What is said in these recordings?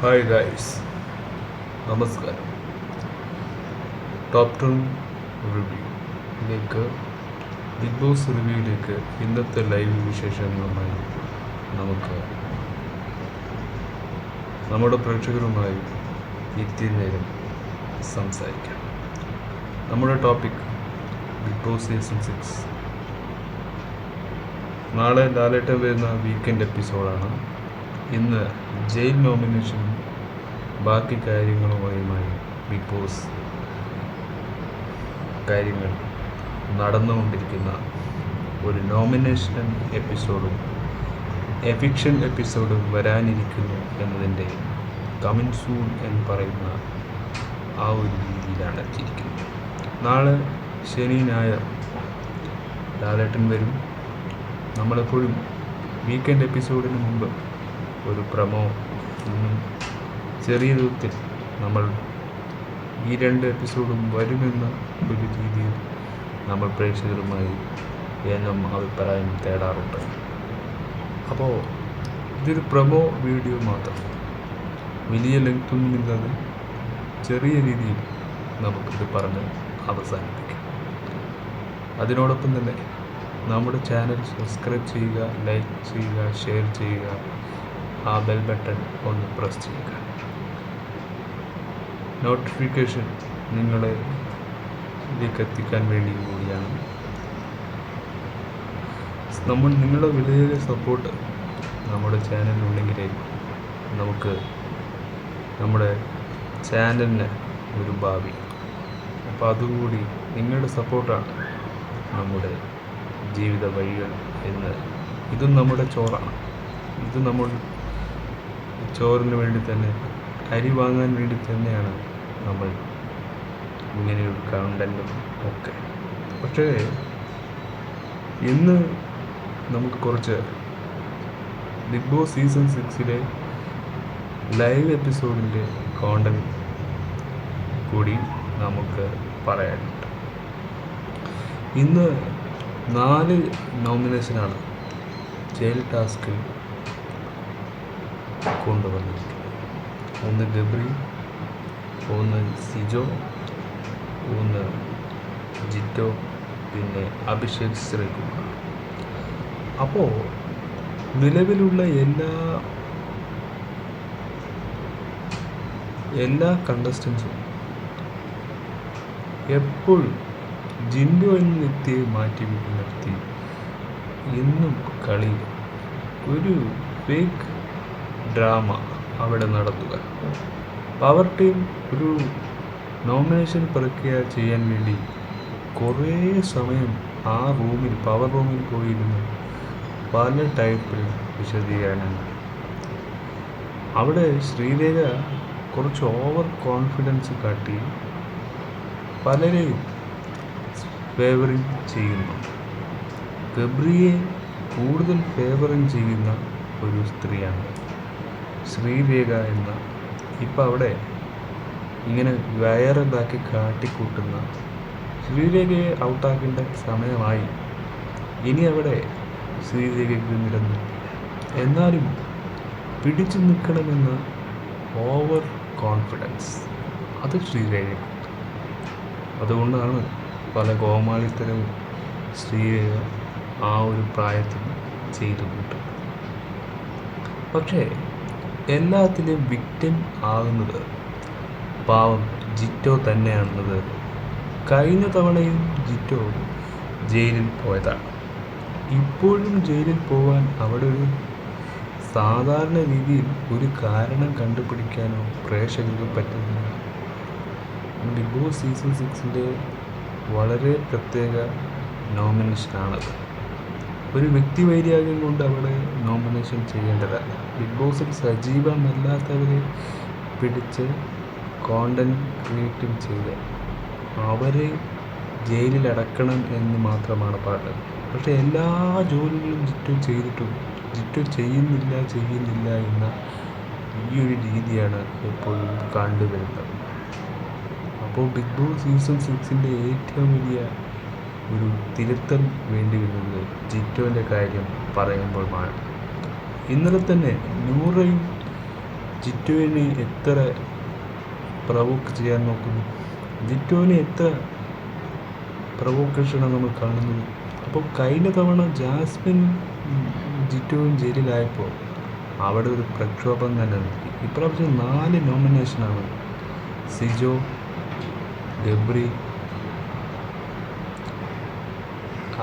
Hi guys, നമസ്കാരം. Top 10 റിവ്യൂയിലേക്ക്, big boss റിവ്യൂയിലേക്ക് ഇന്നത്തെ live വിശേഷങ്ങളുമായി നമുക്ക് നമ്മുടെ പ്രേക്ഷകരുമായി ഇത്തിരി നേരം സംസാരിക്കാം. നമ്മുടെ ടോപ്പിക് ബിഗ് ബോസ് സീസൺ 6. നാളെ ലാലേട്ടൻ വരുന്ന വീക്കെൻഡ് എപ്പിസോഡാണ്. ഇന്ന് ജയിൽ നോമിനേഷനും ബാക്കി കാര്യങ്ങളുമായി ബിഗ് ബോസ് കാര്യങ്ങൾ നടന്നുകൊണ്ടിരിക്കുന്ന ഒരു നോമിനേഷൻ എപ്പിസോഡും എവിക്ഷൻ എപ്പിസോഡും വരാനിരിക്കുന്നു എന്നതിൻ്റെ കമിങ് സൂൺ എന്ന് പറയുന്ന ആ ഒരു രീതിയിലാണ് എത്തിയിരിക്കുന്നത്. നാളെ ശനി ഞായർ ലാലേട്ടൻ വരും. നമ്മളെപ്പോഴും വീക്കെൻഡ് എപ്പിസോഡിന് മുമ്പ് ഒരു പ്രമോ ചെറിയ രൂപത്തിൽ നമ്മൾ ഈ 2 എപ്പിസോഡും വരുമെന്ന ഒരു രീതിയിൽ നമ്മൾ പ്രേക്ഷകരുമായി എന്നും അഭിപ്രായം തേടാറുണ്ട്. അപ്പോൾ ഇതൊരു പ്രമോ വീഡിയോ മാത്രം, വലിയ ലെങ്ത്തൊന്നുമില്ലാതെ ചെറിയ രീതിയിൽ നമുക്കിത് പറഞ്ഞ് അവസാനിപ്പിക്കാം. അതിനോടൊപ്പം തന്നെ നമ്മുടെ ചാനൽ സബ്സ്ക്രൈബ് ചെയ്യുക, ലൈക്ക് ചെയ്യുക, ഷെയർ ചെയ്യുക, ആ ബെൽ ബട്ടൺ ഒന്ന് പ്രസ് ചെയ്യുക. നോട്ടിഫിക്കേഷൻ നിങ്ങളിലേക്ക് എത്തിക്കാൻ വേണ്ടി കൂടിയാണ്. നിങ്ങളുടെ വിലയേറിയ സപ്പോർട്ട് നമ്മുടെ ചാനലിലുണ്ടെങ്കിലേ നമുക്ക് നമ്മുടെ ചാനലിന് ഒരു ഭാവി. അപ്പോൾ അതുകൂടി നിങ്ങളുടെ സപ്പോർട്ടാണ് നമ്മുടെ ജീവിത വഴികൾ എന്ന്. ഇതും നമ്മുടെ ചോറാണ്. ഇത് നമ്മൾ ചോറിന് വേണ്ടി തന്നെ, അരി വാങ്ങാൻ വേണ്ടി തന്നെയാണ് നമ്മൾ ഇങ്ങനെയൊരു കണ്ടൻറ്റും ഒക്കെ. പക്ഷേ ഇന്ന് നമുക്ക് കുറച്ച് ബിഗ് ബോസ് സീസൺ 6 ലൈവ് എപ്പിസോഡിൻ്റെ കോണ്ടന്റ് കൂടി നമുക്ക് പറയാനുണ്ട്. ഇന്ന് 4 നോമിനേഷനാണ് ജയിൽ ടാസ്കിൽ കൊണ്ടുവന്നിരിക്കുന്നത്. ഒന്ന് ഗബ്രി, ഒന്ന് സിജോ, ഒന്ന് ജിറ്റോ, പിന്നെ അഭിഷേക് ശ്രീകുമാർ. അപ്പോൾ നിലവിലുള്ള എല്ലാ കണ്ടസ്റ്റൻസും എപ്പോഴും ജിൻഡോ എന്ന വ്യക്തിയെ മാറ്റി നിർത്തി എന്നും കളി ഒരു ഫേക്ക് ഡ്രാമ അവിടെ നടത്തുക. പവർ ടീം ഒരു നോമിനേഷൻ പ്രക്രിയ ചെയ്യാൻ വേണ്ടി കുറേ സമയം ആ പവർ റൂമിൽ പോയിരുന്നു പല ടൈപ്പിൽ വിശദീകരണങ്ങൾ. അവിടെ ശ്രീരേഖ കുറച്ച് ഓവർ കോൺഫിഡൻസ് കാട്ടി പലരെയും ഫേവറിങ് ചെയ്യുന്നു. ഗബ്രിയെ കൂടുതൽ ഫേവറിങ് ചെയ്യുന്ന ഒരു സ്ത്രീയാണ് ശ്രീരേഖ എന്ന. ഇപ്പം അവിടെ ഇങ്ങനെ വൈറലാക്കി കാട്ടിക്കൂട്ടുന്ന ശ്രീരേഖയെ ഔട്ടാക്കേണ്ട സമയമായി. ഇനി അവിടെ ശ്രീരേഖയ്ക്ക് നിലനിൽപ്പില്ല. എന്നാലും പിടിച്ചു നിൽക്കണമെന്ന ഓവർ കോൺഫിഡൻസ് അത് ശ്രീരേഖയ്ക്ക്. അതുകൊണ്ടാണ് പല കോമാളിത്തരവും ശ്രീരേഖ ആ ഒരു പ്രായത്തിൽ ചെയ്തു കൂട്ടുന്നത്. പക്ഷേ എല്ലാത്തിലും വിക്ടിം ആകുന്നത് പാവം ജിറ്റോ തന്നെയാണെന്നത് കഴിഞ്ഞ തവണയും ജിറ്റോ ജയിലിൽ പോയതാണ്. ഇപ്പോഴും ജയിലിൽ പോകാൻ അവിടെ ഒരു സാധാരണ രീതിയിൽ ഒരു കാരണം കണ്ടുപിടിക്കാനോ പ്രേക്ഷകർക്ക് പറ്റുന്നില്ല. ബിഗ് ബോസ് സീസൺ 6 വളരെ പ്രത്യേക നോമിനേഷനാണത്. ഒരു വ്യക്തിവൈരാഗ്യം കൊണ്ട് അവിടെ നോമിനേഷൻ ചെയ്യേണ്ടതല്ല. ബിഗ് ബോസിൽ സജീവമല്ലാത്തവരെ പിടിച്ച് കോണ്ടന്റ് ക്രിയേറ്റീവ് ചെയ്ത് അവരെ ജയിലിലടക്കണം എന്ന് മാത്രമാണ് പാടുന്നത്. പക്ഷേ എല്ലാ ജോലികളും ജിറ്റോ ചെയ്തിട്ടും ജിറ്റോ ചെയ്യുന്നില്ല എന്ന ഈ ഒരു രീതിയാണ് എപ്പോഴും കണ്ടുവരുന്നത്. അപ്പോൾ ബിഗ് ബോസ് സീസൺ 6 ഏറ്റവും വലിയ ഒരു തിരുത്തൽ വേണ്ടി വരുന്നത് ജിറ്റോൻ്റെ കാര്യം പറയുമ്പോഴാണ്. ഇന്നലെ തന്നെ നൂറയും ജിറ്റുവിനെ എത്ര പ്രവോക്ക് ചെയ്യാൻ നോക്കുന്നു, ജിറ്റുവിനെ എത്ര പ്രവോക്കേഷനാണ് നമ്മൾ കാണുന്നത്. അപ്പോൾ കഴിഞ്ഞ തവണ ജാസ്മിൻ ജിറ്റുവും ജയിലിലായപ്പോൾ അവിടെ ഒരു പ്രക്ഷോഭം തന്നെ നൽകി. ഇപ്രാവശ്യം 4 നോമിനേഷനാണ്. സിജോ, ഗബ്രി,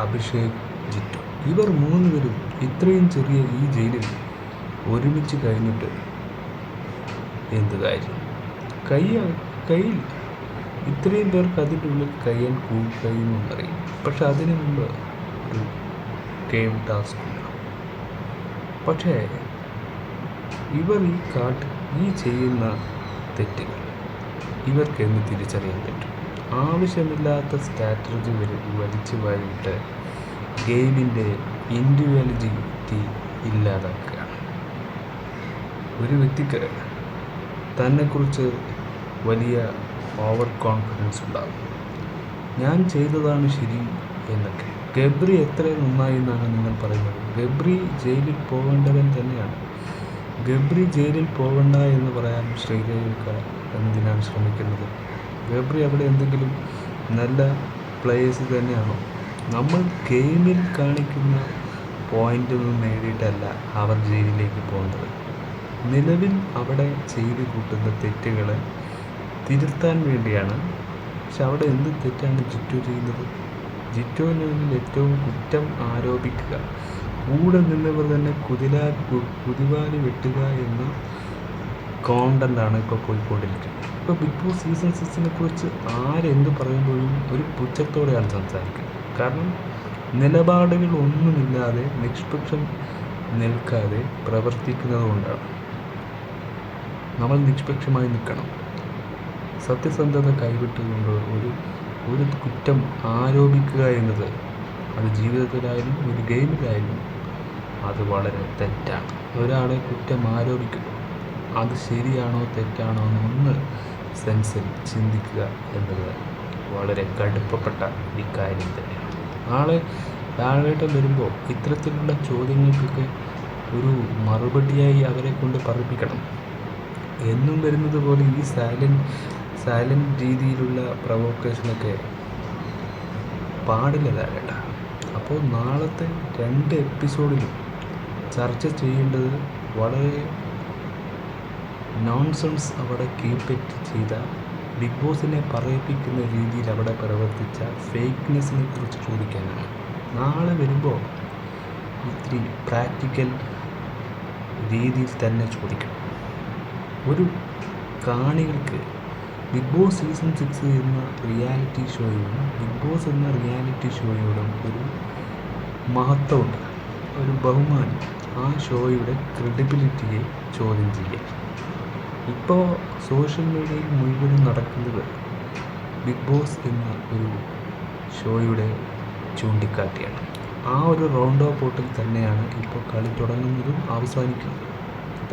അഭിഷേക്, ജിറ്റു. ഇവർ 3 പേരും ഇത്രയും ചെറിയ ഈ ജയിലിൽ ഒരുമിച്ച് കഴിഞ്ഞിട്ട് എന്ത് കാര്യം? കയ്യിൽ ഇത്രയും പേർക്ക് അതിൻ്റെ ഉള്ളിൽ കഴിയുമെന്നറിയും. പക്ഷെ അതിനു മുമ്പ് ഒരു ഗെയിം ടാസ്ക് ഉണ്ട്. പക്ഷേ ഇവർ ഈ ചെയ്യുന്ന തെറ്റുകൾ ഇവർക്കെന്ന് തിരിച്ചറിയാൻ പറ്റും. ആവശ്യമില്ലാത്ത സ്ട്രാറ്റജി വലിച്ചു വാരിയിട്ട് ഗെയിമിൻ്റെ ഇൻഡിവിജ്വാലിറ്റി ഇല്ലാതാക്കുകയാണ്. ഒരു വ്യക്തിക്ക് തന്നെക്കുറിച്ച് വലിയ ഓവർ കോൺഫിഡൻസ് ഉണ്ടാകും. ഞാൻ ചെയ്തതാണ് ശരി എന്നൊക്കെ. ഗബ്രി എത്ര നന്നായി എന്നാണ് നിങ്ങൾ പറയുന്നത്? ഗബ്രി ജയിലിൽ പോകേണ്ടവൻ തന്നെയാണ്. ഗബ്രി ജയിലിൽ പോകണ്ട എന്ന് പറയാൻ ശ്രീരേഖ എന്തിനാണ് ശ്രമിക്കുന്നത്? ഗബ്രി അവിടെ എന്തെങ്കിലും നല്ല പ്ലേയേഴ്സ് തന്നെയാണോ? നമ്മൾ ഗെയിമിൽ കാണിക്കുന്ന പോയിൻ്റ് ഒന്നും നേടിയിട്ടല്ല അവർ ജയിലിലേക്ക് പോകുന്നത്. നിലവിൽ അവിടെ ചെയ്ത് കൂട്ടുന്ന തെറ്റുകളെ തിരുത്താൻ വേണ്ടിയാണ്. പക്ഷെ അവിടെ എന്ത് തെറ്റാണ് ജിറ്റു ചെയ്യുന്നത്? ജിറ്റുവിന് മുന്നിൽ ഏറ്റവും കുറ്റം ആരോപിക്കുക, കൂടെ നിന്നവർ തന്നെ കുതിവാലി വെട്ടുക എന്ന കോണ്ടൻ്റാണ് ഇപ്പോൾ പോയിക്കൊണ്ടിരിക്കുന്നത്. ഇപ്പോൾ ബിഗ് ബോസ് സീസൺ 6 കുറിച്ച് ആരെന്ത് പറയുമ്പോഴും ഒരു പുച്ഛത്തോടെയാണ് സംസാരിക്കുന്നത്. കാരണം നിലപാടുകൾ ഒന്നുമില്ലാതെ നിഷ്പക്ഷം നിൽക്കാതെ പ്രവർത്തിക്കുന്നത് കൊണ്ടാണ്. നമ്മൾ നിഷ്പക്ഷമായി നിൽക്കണം. സത്യസന്ധത കൈവിട്ടുകൊണ്ട് ഒരു കുറ്റം ആരോപിക്കുക എന്നത് അത് ജീവിതത്തിലായാലും ഒരു ഗെയിമിലായാലും അത് വളരെ തെറ്റാണ്. ഒരാളെ കുറ്റം ആരോപിക്കുന്നു, അത് ശരിയാണോ തെറ്റാണോ എന്നൊന്ന് സെൻസിൽ ചിന്തിക്കുക എന്നത് വളരെ കടുപ്പപ്പെട്ട ഒരു കാര്യം തന്നെയാണ്. നാളെ താഴേട്ട് വരുമ്പോൾ ഇത്തരത്തിലുള്ള ചോദ്യങ്ങൾക്കൊക്കെ ഒരു മറുപടിയായി അവരെ കൊണ്ട് പറയിപ്പിക്കണം. എന്നും വരുന്നത് പോലെ ഈ സൈലൻറ്റ് രീതിയിലുള്ള പ്രവോക്കേഷനൊക്കെ പാടില്ല താഴേട്ട. അപ്പോൾ നാളത്തെ 2 എപ്പിസോഡിലും ചർച്ച ചെയ്യേണ്ടത് വളരെ നോൺസെൻസ് അവിടെ കീപ്പിറ്റ് ചെയ്ത, ബിഗ് ബോസിനെ പറയിപ്പിക്കുന്ന രീതിയിൽ അവിടെ പ്രവർത്തിച്ച ഫേക്ക്നെസ്സിനെ കുറിച്ച് ചോദിക്കാനാണ്. നാളെ വരുമ്പോൾ ഇത്തിരി പ്രാക്ടിക്കൽ രീതിയിൽ തന്നെ ചോദിക്കണം. ഒരു കാണികൾക്ക് ബിഗ് ബോസ് സീസൺ 6 എന്ന റിയാലിറ്റി ഷോയോടും ബിഗ് ബോസ് എന്ന റിയാലിറ്റി ഷോയോടും ഒരു മഹത്വമുണ്ട്, ഒരു ബഹുമാനം. ആ ഷോയുടെ ക്രെഡിബിലിറ്റിയെ ചോദ്യം ചെയ്യുക. ഇപ്പോൾ സോഷ്യൽ മീഡിയയിൽ മുഴുവനും നടക്കുന്നത് ബിഗ് ബോസ് എന്ന ഒരു ഷോയുടെ ചൂണ്ടിക്കാട്ടിയാണ്. ആ ഒരു റൗണ്ട് ഓഫ് പോട്ടിൽ തന്നെയാണ് ഇപ്പോൾ കളി തുടങ്ങുന്നതും അവസാനിക്കുന്നതും.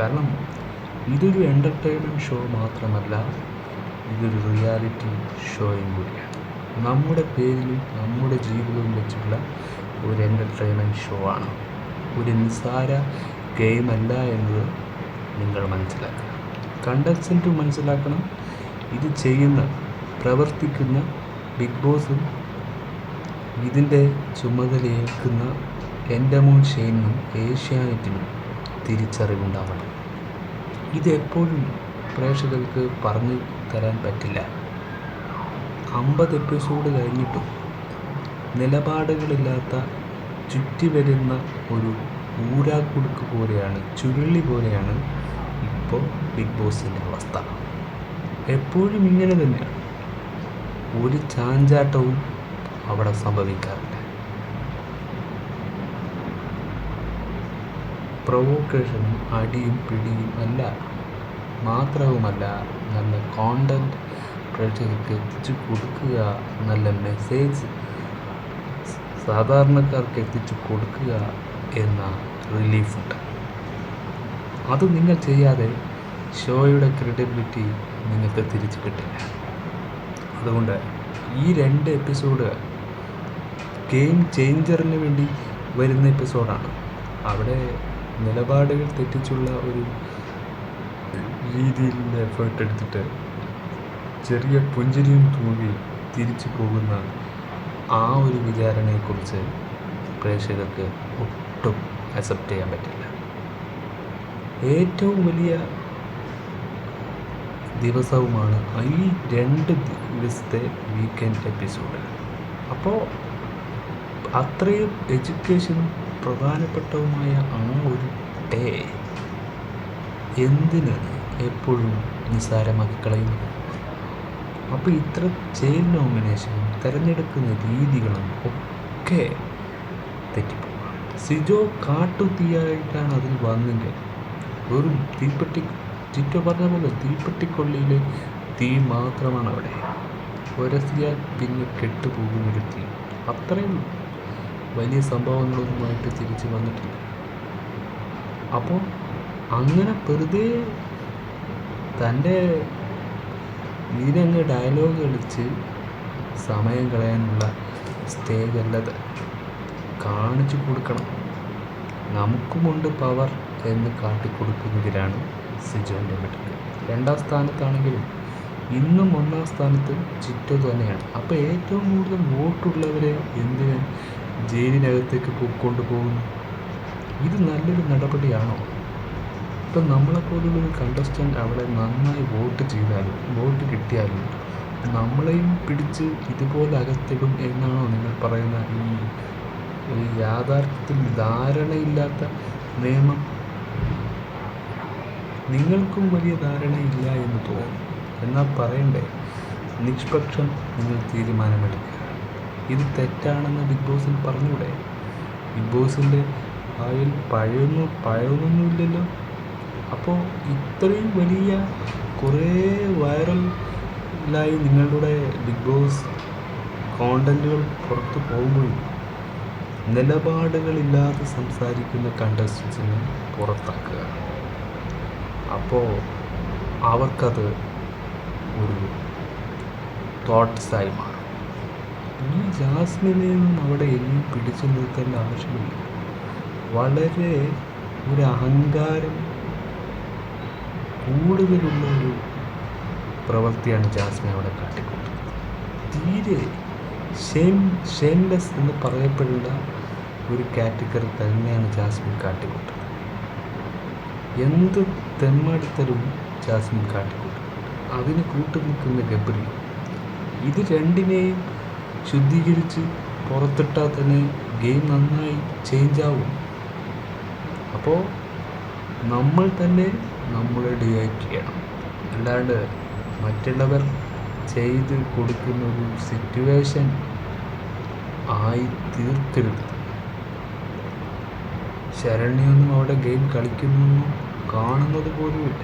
കാരണം ഇതൊരു എൻ്റർടൈൻമെൻറ്റ് ഷോ മാത്രമല്ല, ഇതൊരു റിയാലിറ്റി ഷോയും കൂടിയാണ്. നമ്മുടെ പേരിലും നമ്മുടെ ജീവിതവും വെച്ചുള്ള ഒരു എൻ്റർടൈൻമെൻറ്റ് ഷോ ആണ്. ഒരു നിസ്സാര ഗെയിമല്ല എന്നത് നിങ്ങൾ മനസ്സിലാക്കുക. കണ്ടസ്റ്റൻറ്റും മനസ്സിലാക്കണം. ഇത് ചെയ്യുന്ന പ്രവർത്തിക്കുന്ന ബിഗ് ബോസും ഇതിൻ്റെ ചുമതലയേൽക്കുന്ന എൻഡമോൻ ഷെയ്നും ഏഷ്യാനെറ്റിനും തിരിച്ചറിവുണ്ടാവണം. ഇതെപ്പോഴും പ്രേക്ഷകർക്ക് പറഞ്ഞു തരാൻ പറ്റില്ല. 50 എപ്പിസോഡ് കഴിഞ്ഞിട്ടും നിലപാടുകളില്ലാത്ത ചുറ്റി വരുന്ന ഒരു ഊരാക്കുടുക്ക് പോലെയാണ്, ചുരുളി പോലെയാണ് ഇപ്പോൾ ബിഗ് ബോസിൻ്റെ അവസ്ഥ. എപ്പോഴും ഇങ്ങനെ തന്നെയാണ്. ഒരു ചാഞ്ചാട്ടവും അവിടെ സംഭവിക്കാറില്ല. പ്രൊവോക്കേഷനും അടിയും പിടിയും അല്ല, മാത്രവുമല്ല നല്ല കോണ്ടൻറ്റ് പ്രേക്ഷകർക്ക് എത്തിച്ചു കൊടുക്കുക, നല്ല മെസ്സേജ് സാധാരണക്കാർക്ക് എത്തിച്ചു കൊടുക്കുക എന്ന റിലീഫുണ്ട്. അത് നിങ്ങൾ ചെയ്യാതെ ഷോയുടെ ക്രെഡിബിലിറ്റി നിങ്ങൾക്ക് തിരിച്ചു കിട്ടില്ല. അതുകൊണ്ട് ഈ 2 എപ്പിസോഡ് ഗെയിം ചേഞ്ചറിന് വേണ്ടി വരുന്ന എപ്പിസോഡാണ്. അവിടെ നിലപാടുകൾ തെറ്റിച്ചുള്ള ഒരു രീതിയിലുള്ള എഫേർട്ട് എടുത്തിട്ട് ചെറിയ പുഞ്ചിരിയും തൂവി തിരിച്ചു പോകുന്ന ആ ഒരു വിചാരണയെക്കുറിച്ച് പ്രേക്ഷകർക്ക് ഒട്ടും അക്സെപ്റ്റ് ചെയ്യാൻ പറ്റില്ല. ഏറ്റവും വലിയ ദിവസവുമാണ് ഈ 2 ദിവസത്തെ വീക്കെൻഡ് എപ്പിസോഡ്. അപ്പോൾ അത്രയും എഡ്യൂക്കേഷനും പ്രധാനപ്പെട്ടതുമായ ആ ഒരു ഡേ എന്തിന് എപ്പോഴും നിസ്സാരമാക്കി കളയുന്നു? അപ്പോൾ ഇത്ര ജയിൽ നോമിനേഷനും തിരഞ്ഞെടുക്കുന്ന രീതികളും ഒക്കെ തെറ്റിപ്പോകും. സിജോ കാട്ടുതീയായിട്ടാണ് അതിൽ വന്നെങ്കിൽ വെറും തീപ്പെട്ടി, ചിറ്റോ പറഞ്ഞ പോലെ തീപ്പെട്ടിക്കൊള്ളിയിലെ തീ മാത്രമാണ് അവിടെ. ഉരസിയാൽ പിന്നെ കെട്ടുപോകുന്നൊരു തീ. അത്രയും വലിയ സംഭവങ്ങളൊന്നുമായിട്ട് തിരിച്ച് വന്നിട്ടില്ല. അപ്പോൾ അങ്ങനെ വെറുതെ തൻ്റെ ഇതിനങ്ങ് ഡയലോഗ് കളിച്ച് സമയം കളയാനുള്ള സ്റ്റേജ് അല്ലത്. കാണിച്ചു കൊടുക്കണം, നമുക്കുമുണ്ട് പവർ എന്ന് കാട്ടിക്കൊടുക്കുന്നതിലാണ് സിജോൻ്റെ മിടുക്ക്. 2ാം സ്ഥാനത്താണെങ്കിലും ഇന്നും 1ാം സ്ഥാനത്ത് ചിറ്റോ തന്നെയാണ്. അപ്പോൾ ഏറ്റവും കൂടുതൽ വോട്ടുള്ളവരെ എന്തിന് ജയിലിനകത്തേക്ക് കൊണ്ടുപോകുന്നു? ഇത് നല്ലൊരു നടപടിയാണോ? ഇപ്പം നമ്മളെപ്പോലുള്ളൊരു കണ്ടസ്റ്റൻ്റ് അവിടെ നന്നായി വോട്ട് ചെയ്താലും വോട്ട് കിട്ടിയാലും നമ്മളെയും പിടിച്ച് ഇതുപോലെ അകത്തിടും എന്നാണോ നിങ്ങൾ പറയുന്ന ഈ യാഥാർത്ഥ്യത്തിൽ ധാരണയില്ലാത്ത നിയമം? നിങ്ങൾക്കും വലിയ ധാരണയില്ല എന്ന് തോന്നുന്നു. എന്നാൽ പറയണ്ടേ, നിഷ്പക്ഷം നിങ്ങൾ തീരുമാനമെടുക്കുക. ഇത് തെറ്റാണെന്ന് ബിഗ് ബോസിന് പറഞ്ഞൂടെ? ബിഗ് ബോസിൻ്റെ അതിൽ പഴയൊന്നുമില്ലല്ലോ. അപ്പോൾ ഇത്രയും വലിയ കുറേ വൈറലായി നിങ്ങളുടെ ബിഗ് ബോസ് കോണ്ടൻറ്റുകൾ പുറത്തു പോകുമ്പോഴും നിലപാടുകളില്ലാതെ സംസാരിക്കുന്ന കണ്ടസ്റ്റൻസിനെ പുറത്താക്കുക. അപ്പോൾ അവർക്കത് ഒരു തോട്ട്സായി മാറും. ഈ ജാസ്മിനെ ഒന്നും അവിടെ ഇനിയും പിടിച്ചു നിർത്തേണ്ട ആവശ്യമില്ല. വളരെ ഒരു അഹങ്കാരം കൂടുതലുള്ള ഒരു പ്രവൃത്തിയാണ് ജാസ്മിൻ അവിടെ കാട്ടിക്കൊടുത്തത്. തീരെ ഷെയിംലെസ് എന്ന് പറയപ്പെടുന്ന ഒരു കാറ്റഗറി തന്നെയാണ് ജാസ്മിൻ കാട്ടിക്കൊടുത്തത്. എന്ത് തെമ്മാടിത്തരവും ജാസ്മിൻ കാട്ടിക്കൊടുത്തു. അതിന് കൂട്ടുനിൽക്കുന്ന ഗബ്രി. ഇത് രണ്ടിനെയും ശുദ്ധീകരിച്ച് പുറത്തിട്ടാൽ തന്നെ ഗെയിം നന്നായി ചേഞ്ച് ആവും. അപ്പോൾ നമ്മൾ തന്നെ നമ്മളെ ഡിവൈഡ് ചെയ്യണം. അല്ലാണ്ട് മറ്റുള്ളവർ ചെയ്ത് കൊടുക്കുന്ന ഒരു സിറ്റുവേഷൻ ആയി തീർക്കരുത്. ശരണ്യൊന്നും അവിടെ ഗെയിം കളിക്കുന്നു കാണുന്നത് പോലുമില്ല.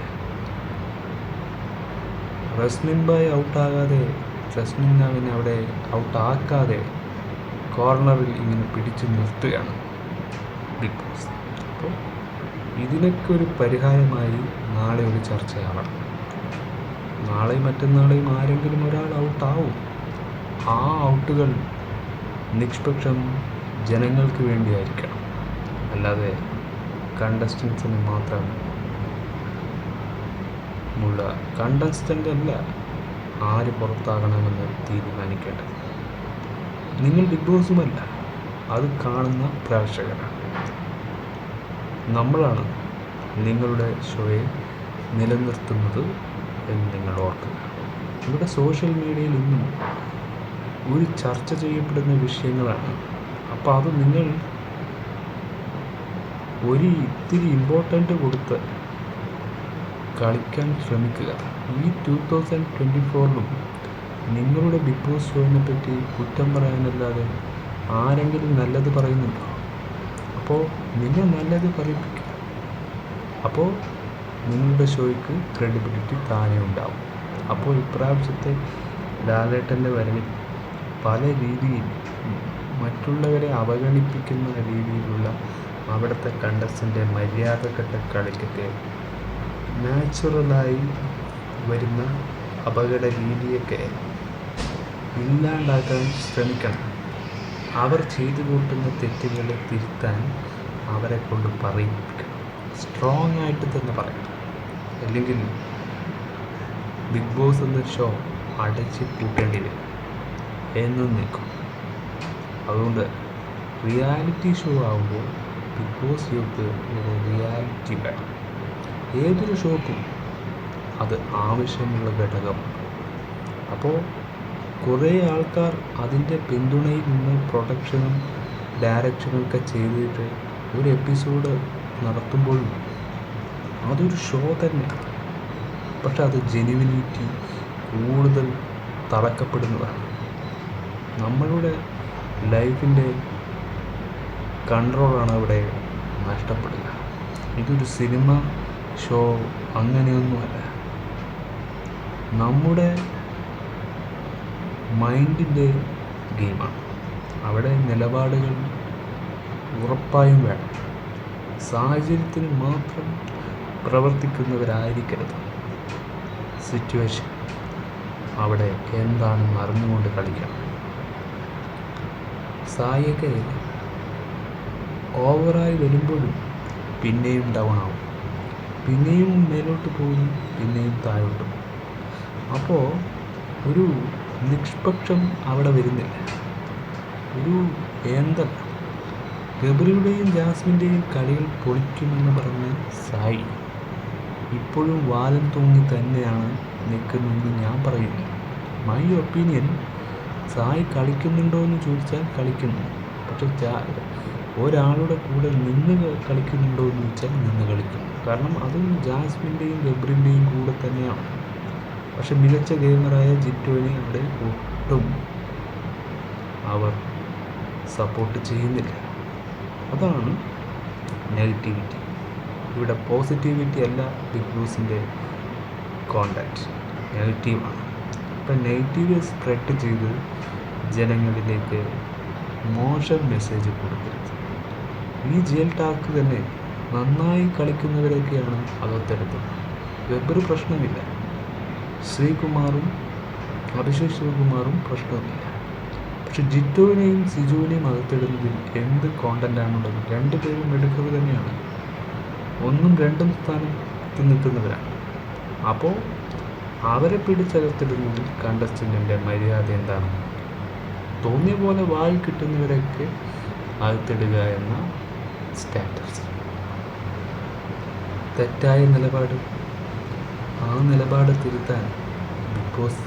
റസ്മിൻ ഭായ് ഔട്ടാകാതെ, റസ്മിൻ അവിടെ ഔട്ടാക്കാതെ കോർണറിൽ ഇങ്ങനെ പിടിച്ചു നിർത്തുകയാണ് ബിഗ് ബോസ്. അപ്പോൾ ഇതിനൊക്കെ ഒരു പരിഹാരമായി നാളെ ഒരു ചർച്ചയാവണം. നാളെയും മറ്റന്നാളെയും ആരെങ്കിലും ഒരാൾ ഔട്ടാവും. ആ ഔട്ടുകൾ നിഷ്പക്ഷം ജനങ്ങൾക്ക് വേണ്ടിയായിരിക്കണം, അല്ലാതെ കണ്ടസ്റ്റൻസിന് മാത്രം ഉള്ള കണ്ടസ്റ്റൻ്റ് അല്ല ആര് പുറത്താകണമെന്ന് തീരുമാനിക്കേണ്ടത്. നിങ്ങൾ ബിഗ് ബോസുമല്ല, അത് കാണുന്ന പ്രേക്ഷകരാണ്. നമ്മളാണ് നിങ്ങളുടെ ഷോയെ നിലനിർത്തുന്നത് എന്ന് നിങ്ങൾ ഓർക്കുക. ഇവിടെ സോഷ്യൽ മീഡിയയിൽ ഇന്നും ഒരു ചർച്ച ചെയ്യപ്പെടുന്ന വിഷയങ്ങളാണ്. അപ്പോൾ അത് നിങ്ങൾ ഒരു ഇത്തിരി ഇമ്പോർട്ടൻ്റ് കൊടുത്ത് കളിക്കാൻ ശ്രമിക്കുക. ഈ 2024 നിങ്ങളുടെ ബിഗ് ബോസ് ഷോയിനെ പറ്റി കുറ്റം പറയാനല്ലാതെ ആരെങ്കിലും നല്ലത് പറയുന്നുണ്ടോ? അപ്പോൾ നിങ്ങൾ നല്ലത് പറയിപ്പിക്കുക. അപ്പോൾ നിങ്ങളുടെ ഷോയ്ക്ക് ക്രെഡിബിലിറ്റി താഴെ ഉണ്ടാവും. അപ്പോൾ ഇപ്രാവശ്യത്തെ ലാലേട്ടൻ്റെ വരവിൽ പല രീതിയിൽ മറ്റുള്ളവരെ അവഗണിപ്പിക്കുന്ന രീതിയിലുള്ള അവിടുത്തെ കണ്ടസ്റ്റൻ്റെ മര്യാദക്കെട്ട കളിക്കൊക്കെ നാച്ചുറലായി വരുന്ന അപകട രീതിയൊക്കെ ഇല്ലാണ്ടാക്കാൻ ശ്രമിക്കണം. അവർ ചെയ്തു കൂട്ടുന്ന തെറ്റുകളെ തിരുത്താൻ അവരെ കൊണ്ട് പറയിപ്പിക്കണം. സ്ട്രോങ് ആയിട്ട് തന്നെ പറയണം. അല്ലെങ്കിൽ ബിഗ് ബോസ് എന്ന ഷോ അടച്ച് പൂട്ടേണ്ടി വരും എന്നും നിൽക്കും. അതുകൊണ്ട് റിയാലിറ്റി ഷോ ആകുമ്പോൾ ബിഗ് ബോസ് ഷോക്ക് ഒരു റിയാലിറ്റി വേണം. ഏതൊരു ഷോക്കും അത് ആവശ്യമുള്ള ഘടകമാണ്. അപ്പോൾ കുറേ ആൾക്കാർ അതിൻ്റെ പിന്തുണയിൽ നിന്ന് പ്രൊഡക്ഷനും ഡയറക്ഷനൊക്കെ ചെയ്തിട്ട് ഒരു എപ്പിസോഡ് നടത്തുമ്പോഴും അതൊരു ഷോ തന്നെയാണ്. പക്ഷെ അത് ജെനുവിനിറ്റി കൂടുതൽ തളക്കപ്പെടുന്നതാണ്. നമ്മളുടെ ലൈഫിൻ്റെ കൺട്രോളാണ് അവിടെ നഷ്ടപ്പെടുക. ഇതൊരു സിനിമ ഷോ അങ്ങനെയൊന്നുമല്ല. നമ്മുടെ മൈൻഡിൻ്റെ ഗെയിമാണ്. അവിടെ നിലപാടുകൾ ഉറപ്പായും വേണം. സാഹചര്യത്തിന് മാത്രം പ്രവർത്തിക്കുന്നവരായിരിക്കരുത്. സിറ്റുവേഷൻ അവിടെ എന്താണെന്ന് അറിഞ്ഞുകൊണ്ട് കളിക്കണം. സായൊക്കെ ഓവറായി വരുമ്പോഴും പിന്നെയും ഡൗൺ ആവും, പിന്നെയും മേലോട്ട് പോകും, പിന്നെയും താഴോട്ട് പോകും. അപ്പോൾ ഒരു നിഷ്പക്ഷം അവിടെ വരുന്നില്ല. ഒരു എന്തല്ല, ഗബ്രിയുടെയും ജാസ്മിൻ്റെയും കളികൾ പൊളിക്കുമെന്ന് പറഞ്ഞ് സായി ഇപ്പോഴും വാലം തൂങ്ങി തന്നെയാണ് നിൽക്കുന്നതെന്ന് ഞാൻ പറയുന്നു. മൈ ഒപ്പീനിയൻ, സായി കളിക്കുന്നുണ്ടോ എന്ന് ചോദിച്ചാൽ കളിക്കുന്നു. പക്ഷെ ഒരാളുടെ കൂടെ നിന്ന് കളിക്കുന്നുണ്ടോ എന്ന് ചോദിച്ചാൽ നിന്ന് കളിക്കുന്നു. കാരണം അതും ജാസ്മിൻ്റെയും ഗബ്രിൻ്റെയും കൂടെ തന്നെയാണ്. പക്ഷെ മികച്ച ഗെയിമറായ ജിറ്റോനെ അവിടെ ഒട്ടും അവർ സപ്പോർട്ട് ചെയ്യുന്നില്ല. അതാണ് നെഗറ്റിവിറ്റി. ഇവിടെ പോസിറ്റിവിറ്റി അല്ല ബിഗ് ബോസിൻ്റെ കോണ്ടാക്റ്റ്, നെഗറ്റീവാണ്. അപ്പം നെഗറ്റീവ് സ്പ്രെഡ് ചെയ്ത് ജനങ്ങളിലേക്ക് മോശം മെസ്സേജ് കൊടുക്കരുത്. ഈ ജയിൽ ടാക്ക് തന്നെ നന്നായി കളിക്കുന്നവരൊക്കെയാണ് അകത്തെടുത്തത്. ഗബ്രി പ്രശ്നമില്ല, ശ്രീകുമാറും അഭിഷേക് ശിവകുമാറും പ്രശ്നമില്ല. പക്ഷെ ജിറ്റോവിനെയും സിജുവിനെയും അകത്തിടുന്നതിൽ എന്ത് കോണ്ടൻ്റാണുള്ളത്? രണ്ടുപേരും എടുക്കുക തന്നെയാണ്, 1ഉം 2ഉം സ്ഥാനത്ത് നിൽക്കുന്നവരാണ്. അപ്പോൾ അവരെ പിടിച്ചകത്തിടുന്നതിൽ കണ്ടസ്റ്റൻറ്റിൻ്റെ മര്യാദ എന്താണ്? തോന്നിയ പോലെ വായി കിട്ടുന്നവരൊക്കെ അകത്തിടുക എന്ന സ്റ്റാറ്റസ് തെറ്റായ നിലപാട്. ആ നിലപാട് തിരുത്താൻ ബിഗ് ബോസ്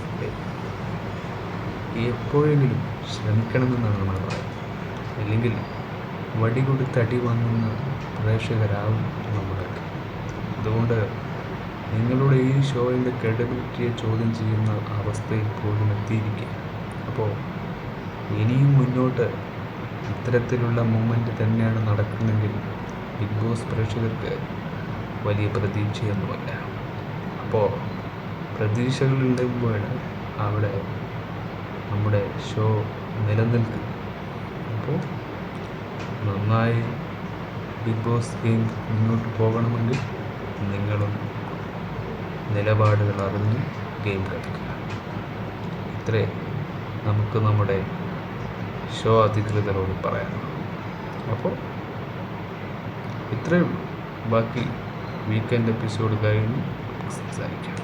എപ്പോഴെങ്കിലും ശ്രമിക്കണമെന്നാണ് നമ്മൾ പറയുന്നത്. അല്ലെങ്കിൽ വടി കൊടുത്തടി വാങ്ങുന്ന പ്രേക്ഷകരാകും നമ്മളൊക്കെ. അതുകൊണ്ട് നിങ്ങളുടെ ഈ ഷോയിൻ്റെ ക്രെഡിബിലിറ്റിയെ ചോദ്യം ചെയ്യുന്ന അവസ്ഥയിൽ പോലും എത്തിയിരിക്കുക. അപ്പോൾ ഇനിയും മുന്നോട്ട് ഇത്തരത്തിലുള്ള മൂവ്മെൻറ്റ് തന്നെയാണ് നടക്കുന്നതെങ്കിൽ ബിഗ് ബോസ് പ്രേക്ഷകർക്ക് വലിയ പ്രതീക്ഷയൊന്നുമല്ല. അപ്പോൾ പ്രതീക്ഷകളുണ്ടാകുമ്പോഴാണ് അവിടെ നമ്മുടെ ഷോ നിലനിൽക്കും. അപ്പോൾ നന്നായി ബിഗ് ബോസ് ഗെയിം മുന്നോട്ട് പോകണമെങ്കിൽ നിങ്ങളും നിലപാടുകൾ അറിഞ്ഞ് ഗെയിം കളിക്കുക. ഇത്രേ നമുക്ക് നമ്മുടെ ഷോ അധികൃതരോട് പറയാം. അപ്പോൾ ഇത്രയേ ഉള്ളൂ. ബാക്കി വീക്കെൻഡ് എപ്പിസോഡ് കഴിഞ്ഞ് സംസാരിക്കാം.